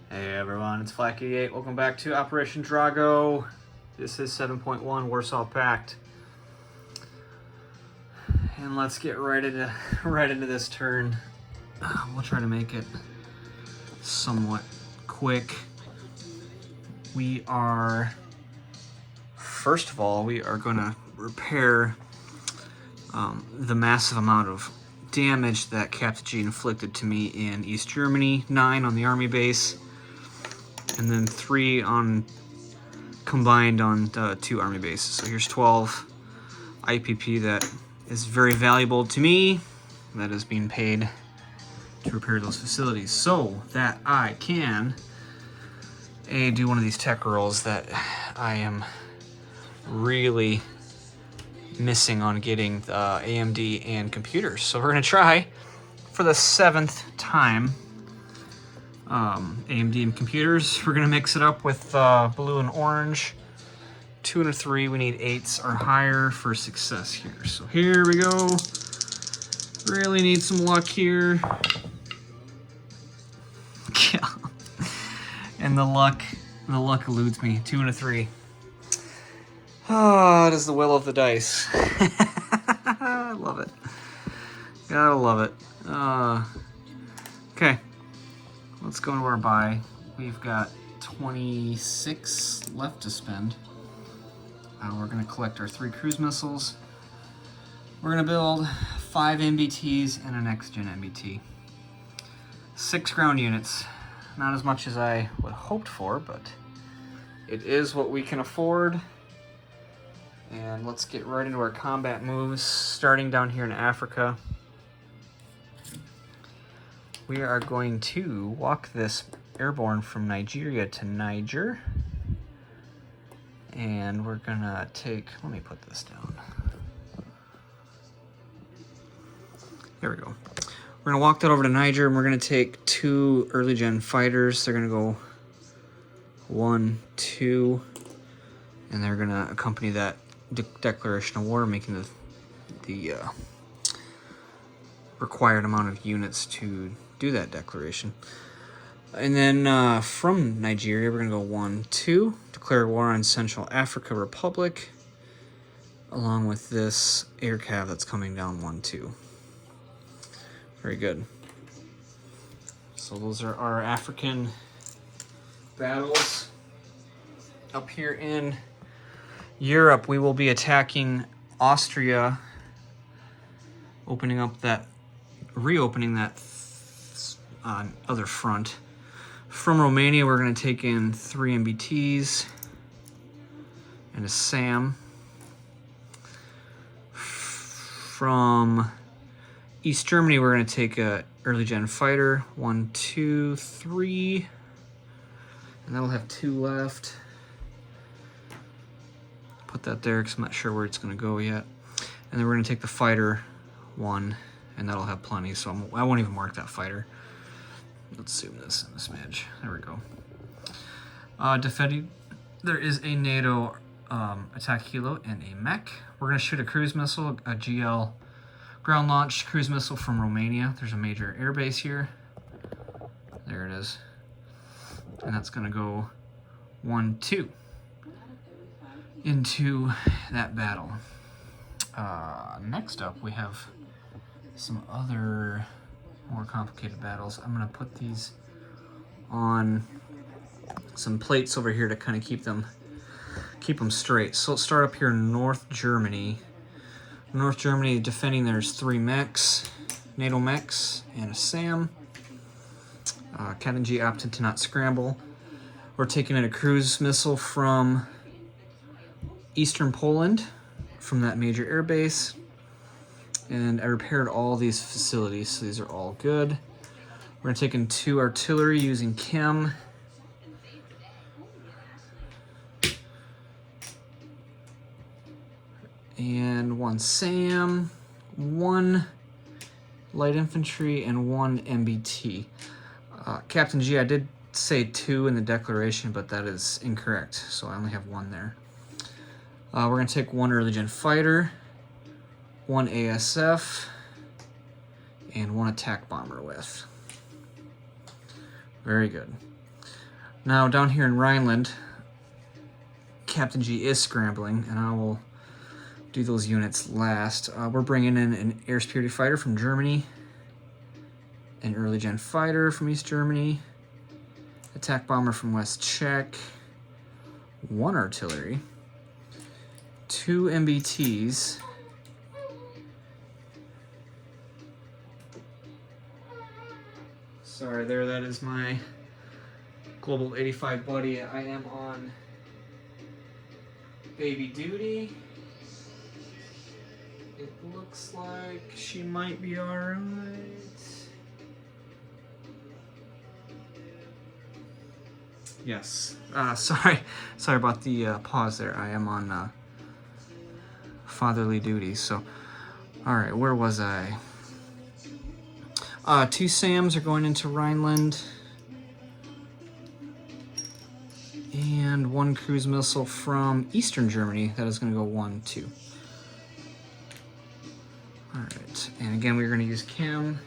Hey everyone, it's Flack88. Welcome back to Operation Drago. This is 7.1 Warsaw Pact. And let's get right into this turn. We'll try to make it somewhat quick. First of all, we are going to repair the massive amount of damage that Captain G inflicted to me in East Germany, 9 on the army base, and then 3 combined on 2 army bases. So here's 12 IPP that is very valuable to me, that is being paid to repair those facilities so that I can do one of these tech rolls that I am really missing on getting AMD and computers. So we're gonna try for the 7th time AMD and computers. We're gonna mix it up with blue and orange. 2 and a 3, we need 8s or higher for success here. So here we go. Really need some luck here. Yeah. And the luck eludes me. 2 and a 3. Oh, it is the will of the dice. I love it. Gotta love it. Okay. Let's go into our buy. We've got 26 left to spend. We're going to collect our 3 cruise missiles. We're going to build 5 MBTs and a next-gen MBT. 6 ground units. Not as much as I would have hoped for, but it is what we can afford. And let's get right into our combat moves, starting down here in Africa. We are going to walk this airborne from Nigeria to Niger. And we're gonna take, let me put this down. There we go. We're gonna walk that over to Niger, and we're gonna take 2 early gen fighters. They're gonna go 1, 2, and they're gonna accompany that declaration of war, making the required amount of units to do that declaration. And then from Nigeria, we're gonna go 1, 2, declare war on Central Africa Republic, along with this air cav that's coming down 1, 2. Very good. So those are our African battles. Up here in Europe, we will be attacking Austria, reopening that other front. From Romania, we're going to take in 3 MBTs and a SAM. From East Germany, we're going to take a early gen fighter. 1, 2, 3, and that'll have 2 left. Put that there because I'm not sure where it's going to go yet. And then we're going to take the fighter 1, and that'll have plenty, so I won't even mark that fighter. Let's zoom this in a smidge. There we go. Defending, there is a NATO attack helo and a mech. We're going to shoot a cruise missile, a GL ground-launched cruise missile from Romania. There's a major airbase here. There it is. And that's going to go 1, 2 into that battle. Next up, we have some other more complicated battles. I'm going to put these on some plates over here to kind of keep them straight. So let's start up here in North Germany. North Germany defending, there's 3 mechs, NATO mechs, and a SAM. Captain G opted to not scramble. We're taking in a cruise missile from Eastern Poland, from that major air base. And I repaired all these facilities, so these are all good. We're going to take in 2 artillery using Chem. And 1 SAM, 1 light infantry, and 1 MBT. Captain G, I did say 2 in the declaration, but that is incorrect, so I only have 1 there. We're going to take 1 early gen fighter, 1 ASF, and 1 attack bomber with. Very good. Now down here in Rhineland, Captain G is scrambling, and I will do those units last. We're bringing in an air superiority fighter from Germany, an early gen fighter from East Germany, attack bomber from West Czech, 1 artillery, 2 MBTs, sorry there, that is my Global 85 buddy. I am on baby duty. It looks like she might be alright. Yes. Sorry about the pause there. I am on fatherly duty. So, all right, where was I? 2 SAMs are going into Rhineland, and 1 cruise missile from Eastern Germany. That is going to go 1, 2. All right, and again, we're going to use Chem.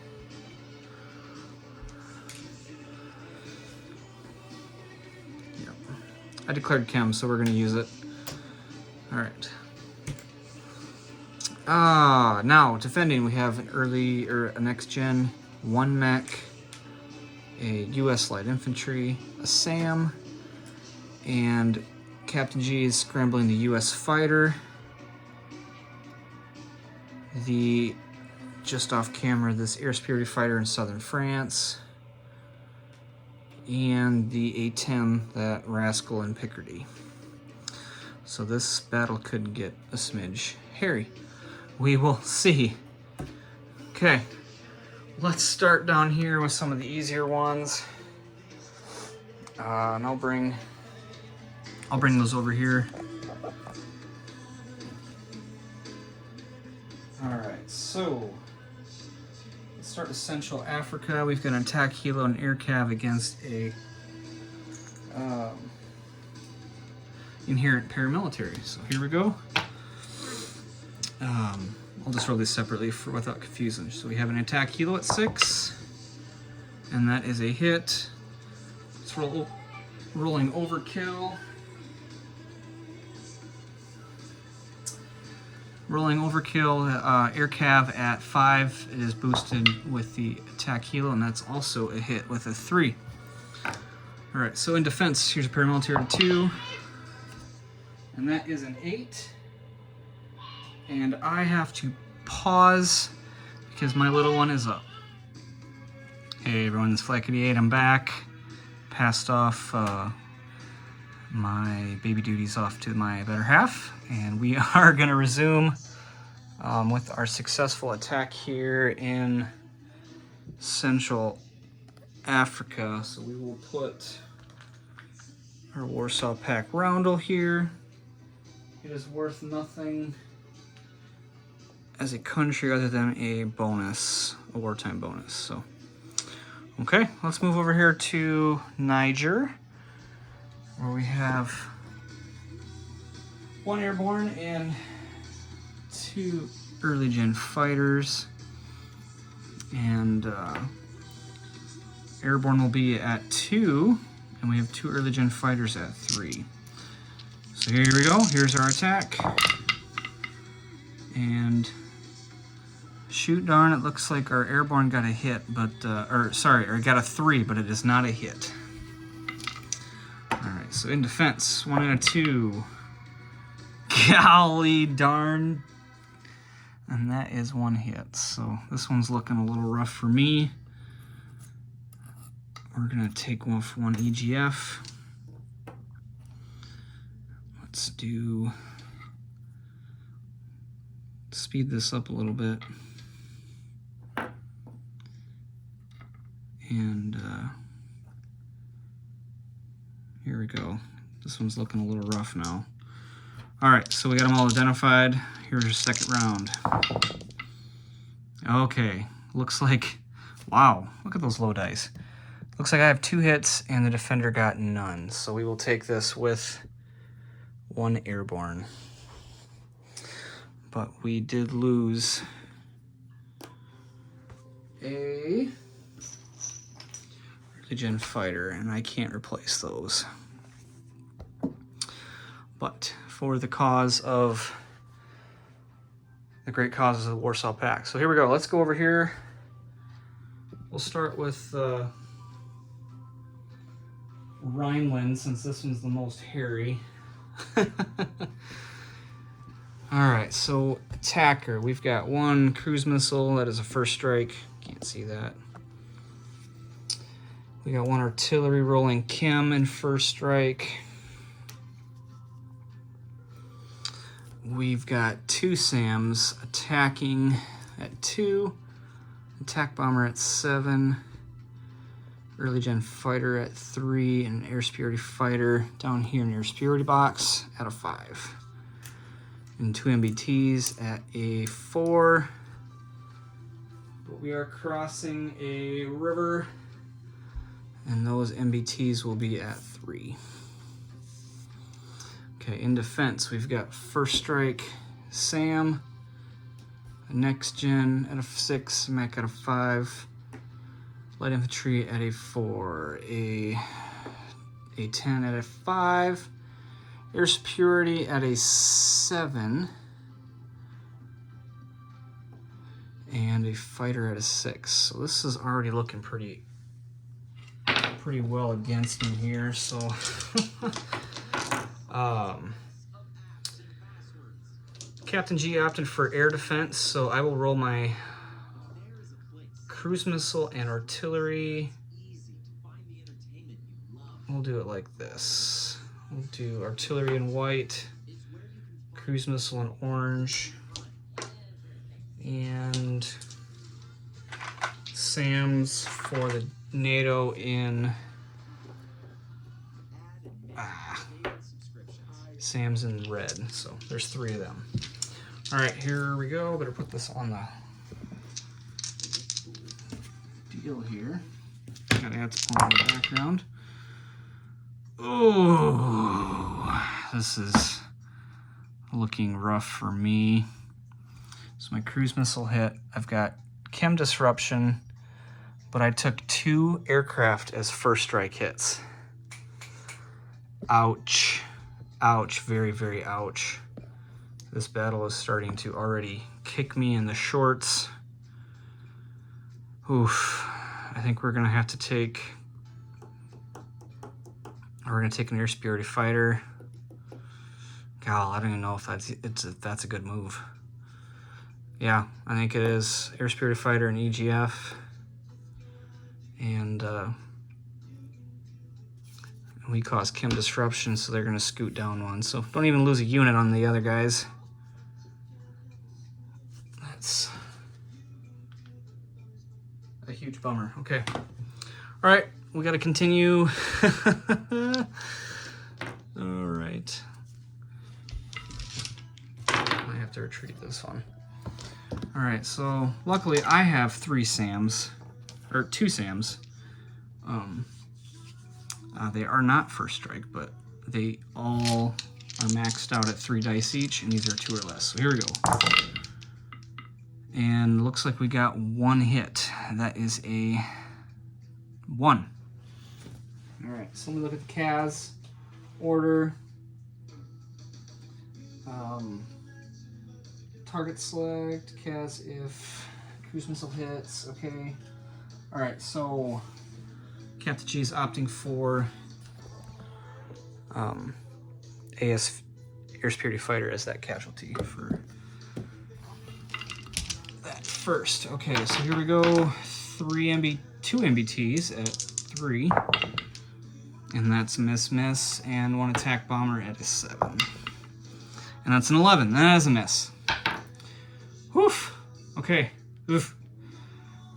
I declared Chem, so we're going to use it. All right. Now, defending, we have an early, or a next-gen, 1 mech, a U.S. light infantry, a SAM, and Captain G is scrambling the U.S. fighter. The, just off camera, this air superiority fighter in southern France, and the A-10, that rascal in Picardy. So this battle could get a smidge hairy. We will see. Okay, let's start down here with some of the easier ones. And I'll bring those over here. All right, so let's start with Central Africa. We've got an attack helo and air cav against a inherent paramilitary. So here we go. I'll just roll these separately without confusion. So we have an attack helo at 6, and that is a hit. Let's rolling overkill. Rolling overkill, air cav at 5 is boosted with the attack helo, and that's also a hit with a 3. All right, so in defense, here's a paramilitary at 2, and that is an 8. And I have to pause because my little one is up. Hey everyone, it's Flackety8, I'm back. Passed off my baby duties off to my better half, and we are gonna resume with our successful attack here in Central Africa. So we will put our Warsaw Pact roundel here. It is worth nothing as a country other than a bonus, a wartime bonus. So, okay, let's move over here to Niger, where we have 1 airborne and 2 early gen fighters, and airborne will be at 2, and we have 2 early gen fighters at 3. So here we go. Here's our attack, and shoot darn, it looks like our airborne got a hit, but or got a 3, but it is not a hit. All right, so in defense, 1 and a 2. Golly darn. And that is 1 hit. So this one's looking a little rough for me. We're gonna take off 1 EGF. Let's speed this up a little bit. And here we go. This one's looking a little rough now. All right, so we got them all identified. Here's your second round. Okay, looks like, wow, look at those low dice. Looks like I have 2 hits and the defender got none. So we will take this with 1 airborne. But we did lose Gen fighter, and I can't replace those. But for the cause of the great causes of the Warsaw Pact. So here we go. Let's go over here. We'll start with Rhineland, since this one's the most hairy. Alright, so attacker. We've got one cruise missile. That is a first strike. Can't see that. We got one artillery rolling Kim in first strike. We've got two SAMs attacking at 2. Attack bomber at 7. Early gen fighter at 3. And an air superiority fighter down here in the air superiority box at a 5. And 2 MBTs at a 4. But we are crossing a river, and those MBTs will be at 3. Okay, in defense, we've got first strike SAM, a next gen at a 6, mech at a 5, light infantry at a 4, a 10 at a 5, air superiority at a 7, and a fighter at a 6. So this is already looking pretty well against me here. So Captain G opted for air defense, so I will roll my cruise missile and artillery. We'll do it like this. We'll do artillery in white, cruise missile in orange, and SAMs for the NATO in SAMs in red. So there's 3 of them. All right, here we go. Better put this on the deal here. Gotta add some more in the background. Oh, this is looking rough for me. So my cruise missile hit. I've got chem disruption, but I took 2 aircraft as first strike hits. Ouch. Ouch. Very, very ouch. This battle is starting to already kick me in the shorts. Oof. I think we're going to have to take... We're going to take an air superiority fighter. God, I don't even know if that's a good move. Yeah, I think it is. Air superiority fighter and EGF. And we cause chem disruption, so they're going to scoot down 1. So don't even lose a unit on the other guys. That's a huge bummer. Okay. All right, we got to continue. All right. I have to retreat this one. All right, so luckily I have 3 SAMs, or 2 SAMs. They are not first strike, but they all are maxed out at 3 dice each, and these are 2 or less. So here we go. And looks like we got 1 hit. That is a 1. All right, so let me look at the CAS order. Target select, CAS if cruise missile hits. Okay. All right, so Captain G is opting for AS air superiority fighter as that casualty for that first. Okay, so here we go. 2 MBTs at 3, and that's a miss, and 1 attack bomber at a 7, and that's an 11. That is a miss. Whew. Okay. Oof.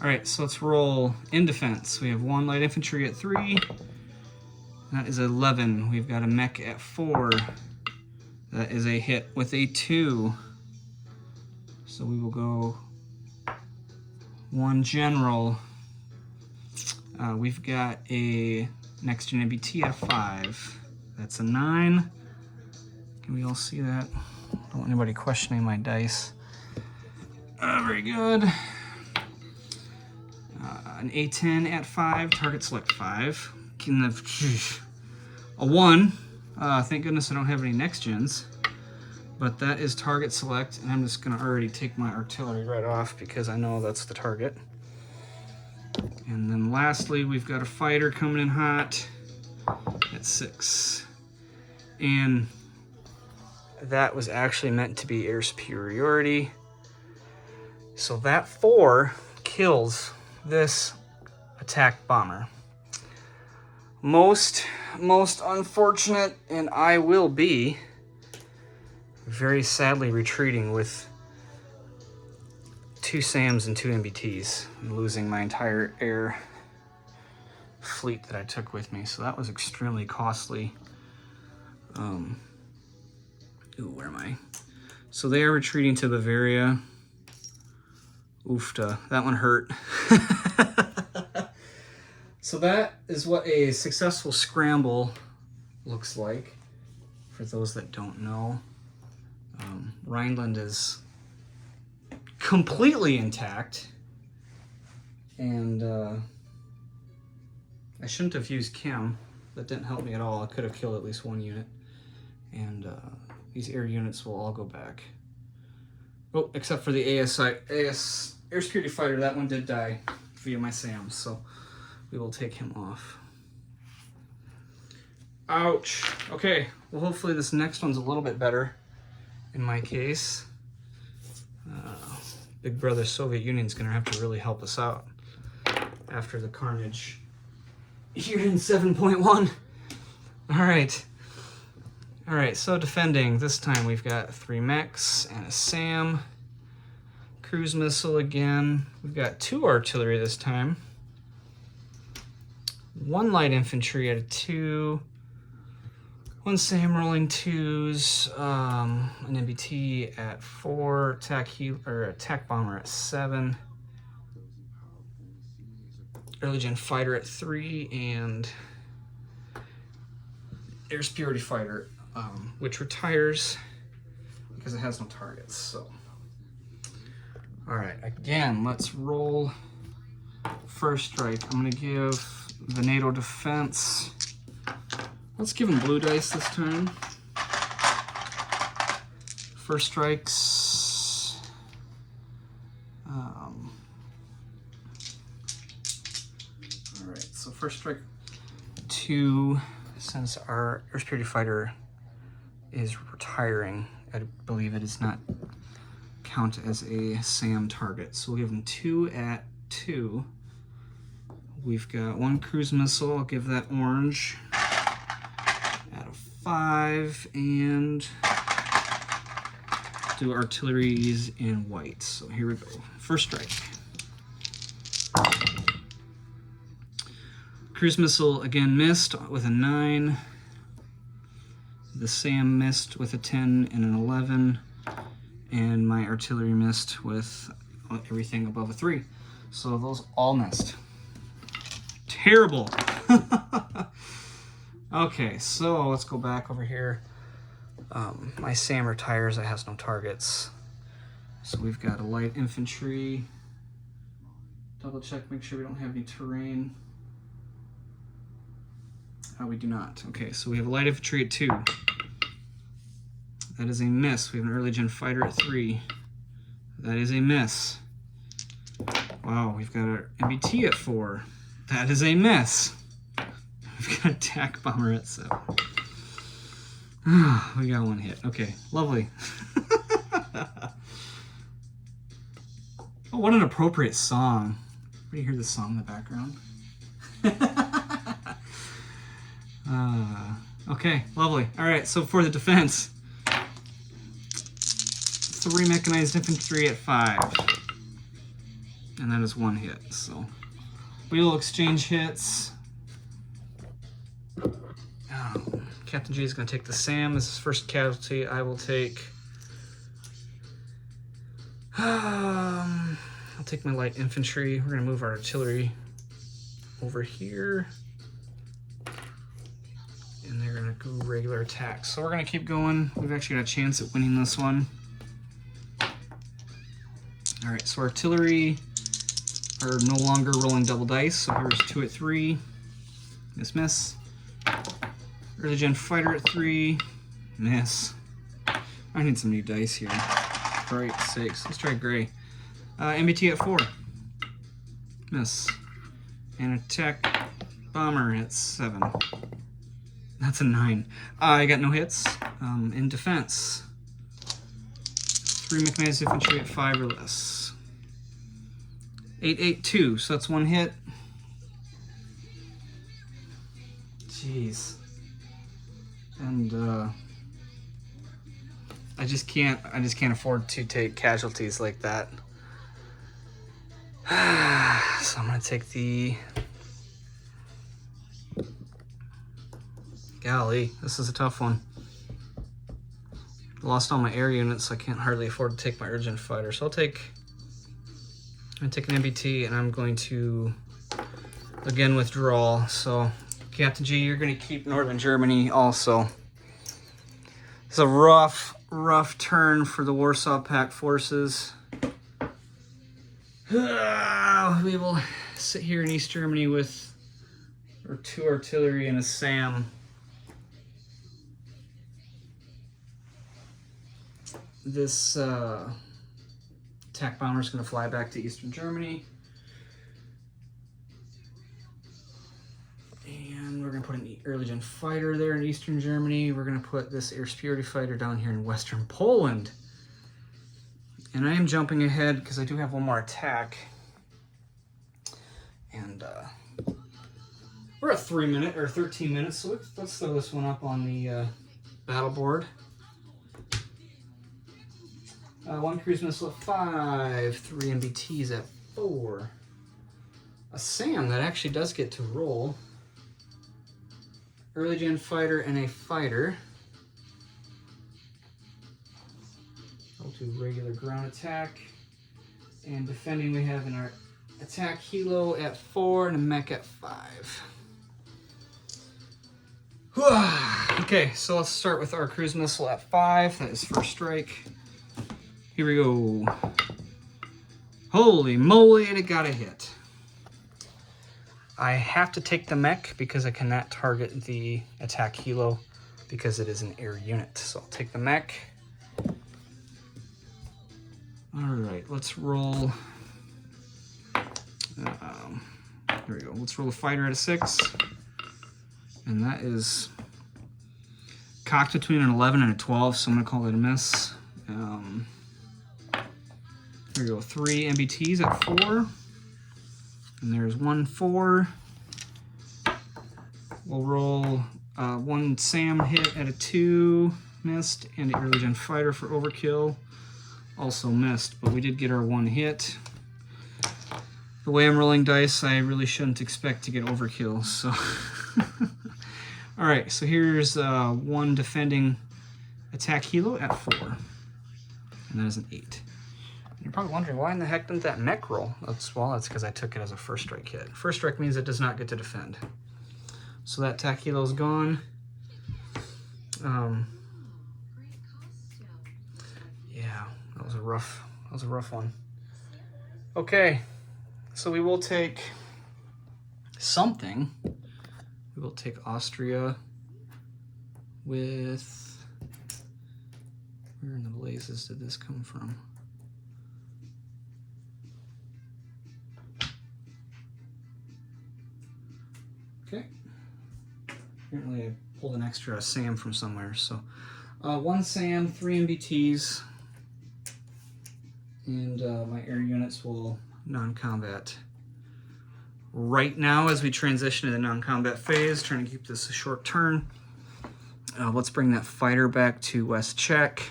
All right, so let's roll in defense. We have 1 light infantry at 3. That is 11. We've got a mech at 4. That is a hit with a 2. So we will go 1 general. We've got a next gen MBT at 5. That's a 9. Can we all see that? I don't want anybody questioning my dice. Very good. an A10 at 5, target select 5. A 1. Thank goodness I don't have any next gens. But that is target select, and I'm just going to already take my artillery right off because I know that's the target. And then lastly, we've got a fighter coming in hot at 6. And that was actually meant to be air superiority. So that 4 kills this attack bomber. Most unfortunate, and I will be very sadly retreating with 2 SAMs and 2 MBTs and losing my entire air fleet that I took with me. So that was extremely costly. Ooh, where am I? So they are retreating to Bavaria. Oofta, that one hurt. So that is what a successful scramble looks like, for those that don't know. Rhineland is completely intact, and I shouldn't have used chem. That didn't help me at all. I could have killed at least 1 unit, and these air units will all go back. Oh, except for the AS Air Security Fighter. That one did die via my SAM, so we will take him off. Ouch. Okay, well hopefully this next one's a little bit better in my case. Big brother Soviet Union's gonna have to really help us out after the carnage here in 7.1. All right, so defending, this time we've got 3 mechs and a SAM. Cruise missile again. We've got 2 artillery this time. 1 light infantry at a 2. 1 SAM rolling 2s. An MBT at 4. Attack bomber at 7. Early gen fighter at 3, and air superiority fighter, which retires because it has no targets. So, all right, again, let's roll first strike. I'm gonna give the NATO defense. Let's give him blue dice this time. First strikes. All right, so first strike 2, since our air superiority fighter is retiring, I believe it does not count as a SAM target. So we'll give him 2 at 2. We've got 1 cruise missile, I'll give that orange at a 5, and do artilleries in white. So here we go, first strike. Cruise missile again missed with a 9. The SAM missed with a 10 and an 11. And my artillery missed with everything above a 3. So those all missed. Terrible. Okay, so let's go back over here. My SAM retires, it has no targets. So we've got a light infantry. Double check, make sure we don't have any terrain. We do not. Okay, so we have a light infantry at 2. That is a miss. We have an early gen fighter at 3. That is a miss. Wow, we've got our MBT at 4. That is a miss. We've got attack bomber at 7. We got 1 hit. Okay, lovely. Oh, what an appropriate song. What do you hear the song in the background? Okay, lovely. All right, so for the defense, 3 mechanized infantry at 5. And that is 1 hit, so we will exchange hits. Captain G is going to take the SAM as his first casualty. I will take... I'll take my light infantry. We're going to move our artillery over here. And they're going to go regular attacks. So we're going to keep going. We've actually got a chance at winning this one. Alright, so artillery are no longer rolling double dice, so here's 2 at 3. Miss. Early Gen Fighter at 3. Miss. I need some new dice here. For Christ's sakes. Let's try gray. MBT at 4. Miss. And Attack Bomber at 7. That's a 9. I got no hits. In defense, 3 mechanized infantry at 5 or less. 882, so that's 1 hit. Jeez. And I just can't afford to take casualties like that. So I'm gonna take the... Golly, this is a tough one. Lost all my air units, so I can't hardly afford to take my urgent fighter. So I'm gonna take an MBT, and I'm going to again withdraw. So Captain G, you're gonna keep Northern Germany also. It's a rough turn for the Warsaw Pact forces. We will sit here in East Germany with our 2 artillery and a SAM. This attack bomber is going to fly back to Eastern Germany. And we're going to put an early gen fighter there in Eastern Germany. We're going to put this air superiority fighter down here in Western Poland. And I am jumping ahead because I do have one more attack. And we're at 13 minutes, so let's throw this one up on the battle board. 1 cruise missile at 5, 3 MBTs at 4. A SAM that actually does get to roll. Early gen fighter and a fighter. I'll do regular ground attack. And defending we have an attack helo at 4 and a mech at 5. Okay, so let's start with our cruise missile at 5. That is first strike. Here we go. Holy moly, and it got a hit. I have to take the mech because I cannot target the attack helo because it is an air unit. So I'll take the mech. Alright, let's roll. There we go. Let's roll a fighter at a 6. And that is cocked between an 11 and a 12, so I'm going to call it a miss. Here we go, 3 MBTs at 4. And there's 1 4. We'll roll 1 SAM hit at a 2, missed, and an early gen fighter for overkill, also missed, but we did get our 1 hit. The way I'm rolling dice, I really shouldn't expect to get overkill, so... Alright, so here's 1 defending attack helo at 4. And that is an 8. You're probably wondering, why in the heck didn't that mech roll? That's because I took it as a first strike hit. First strike means it does not get to defend. So that attack helo is gone. Yeah, that was a rough one. Okay, so we will take something. We will take Austria with... Where in the blazes did this come from? Okay. Apparently I pulled an extra SAM from somewhere. So 1 SAM, 3 MBTs, and my air units will non-combat. Right now, as we transition to the non-combat phase, trying to keep this a short turn, let's bring that fighter back to West Czech.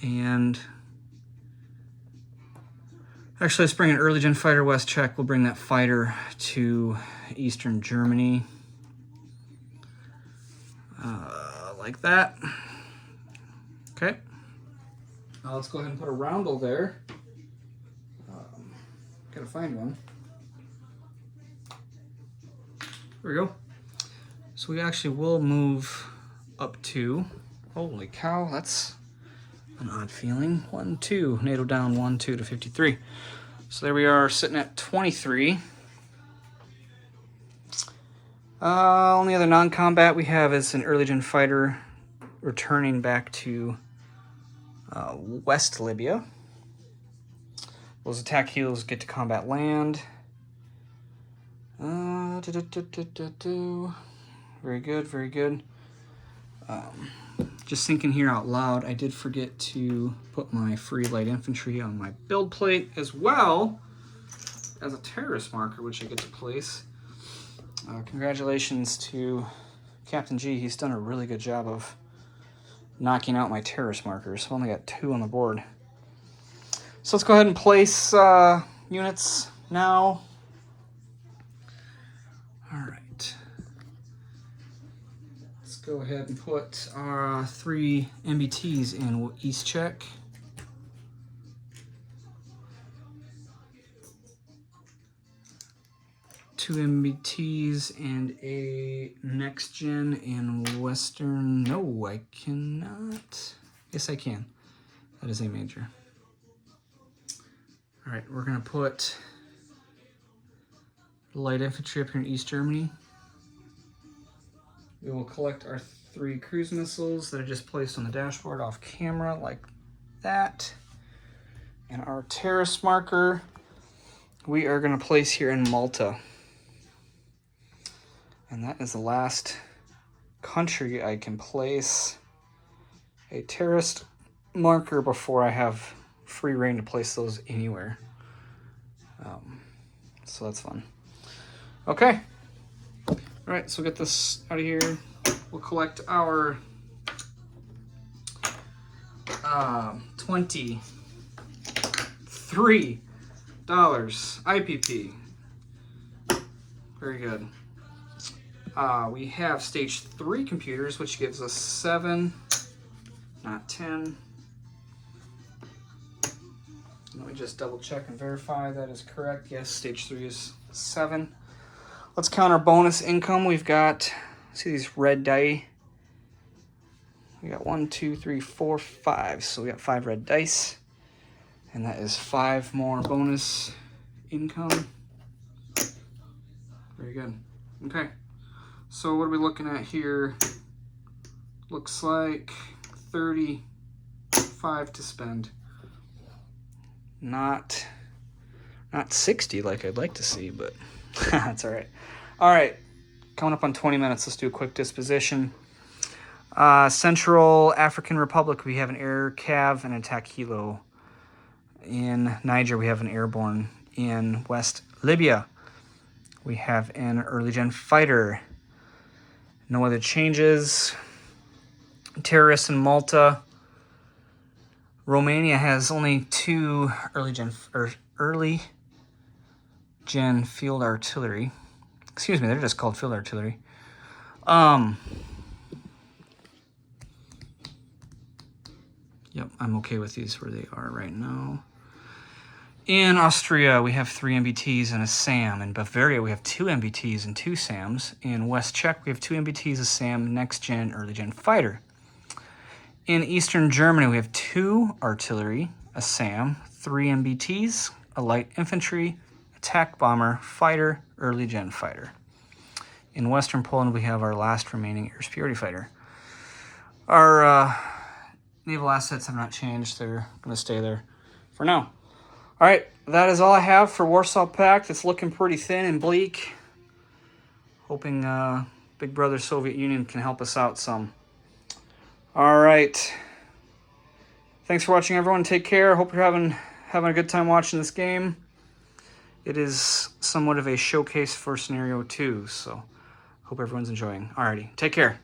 And actually, let's bring an early gen fighter West Czech. We'll bring that fighter to Eastern Germany. Like that. Okay. Let's go ahead and put a roundel there. Gotta find one. There we go. So we actually will move up to, holy cow, that's an odd feeling. 1, 2, NATO down 1, 2 to 53. So there we are, sitting at 23. Only other non-combat we have is an early gen fighter returning back to West Libya. Those attack heals get to combat land. Very good, very good. Just thinking here out loud, I did forget to put my free light infantry on my build plate, as well as a terrorist marker, which I get to place. Congratulations to Captain G. He's done a really good job of knocking out my terrorist markers. I've only got 2 on the board. So let's go ahead and place units now. All right. Let's go ahead and put our 3 MBTs in East Czech. Two MBTs and a next gen in Western. No, I cannot. Yes, I can. That is a major. All right, we're gonna put light infantry up here in East Germany. We will collect our 3 cruise missiles that I just placed on the dashboard off camera, like that. And our terrorist marker, we are gonna place here in Malta. And that is the last country I can place a terrorist marker before I have free reign to place those anywhere. So that's fun. Okay. All right, so we'll get this out of here. We'll collect our $23 IPP. Very good. We have stage 3 computers, which gives us 7, not 10. Let me just double check and verify that is correct. Yes, stage 3 is 7. Let's count our bonus income. We've got, see these red die? We got 1, 2, 3, 4, 5. So we got 5 red dice. And that is 5 more bonus income. Very good. Okay. So what are we looking at here? Looks like 35 to spend. Not 60 like I'd like to see, but that's all right. All right, coming up on 20 minutes, let's do a quick disposition. Central African Republic, we have an air cav and attack helo. In Niger, we have an airborne. In West Libya, we have an early gen fighter. No other changes. Terrorists in Malta. Romania has only 2 early gen field artillery. Excuse me, they're just called field artillery. Yep, I'm okay with these where they are right now. In Austria, we have 3 MBTs and a SAM. In Bavaria, we have 2 MBTs and 2 SAMs. In West Czech, we have 2 MBTs, a SAM, next gen, early gen fighter. In Eastern Germany, we have 2 artillery, a SAM, 3 MBTs, a light infantry, attack bomber, fighter, early gen fighter. In Western Poland, we have our last remaining air superiority fighter. Our naval assets have not changed. They're going to stay there for now. All right, that is all I have for Warsaw Pact. It's looking pretty thin and bleak. Hoping Big Brother Soviet Union can help us out some. All right. Thanks for watching, everyone. Take care. Hope you're having a good time watching this game. It is somewhat of a showcase for Scenario 2, so hope everyone's enjoying. Alrighty, take care.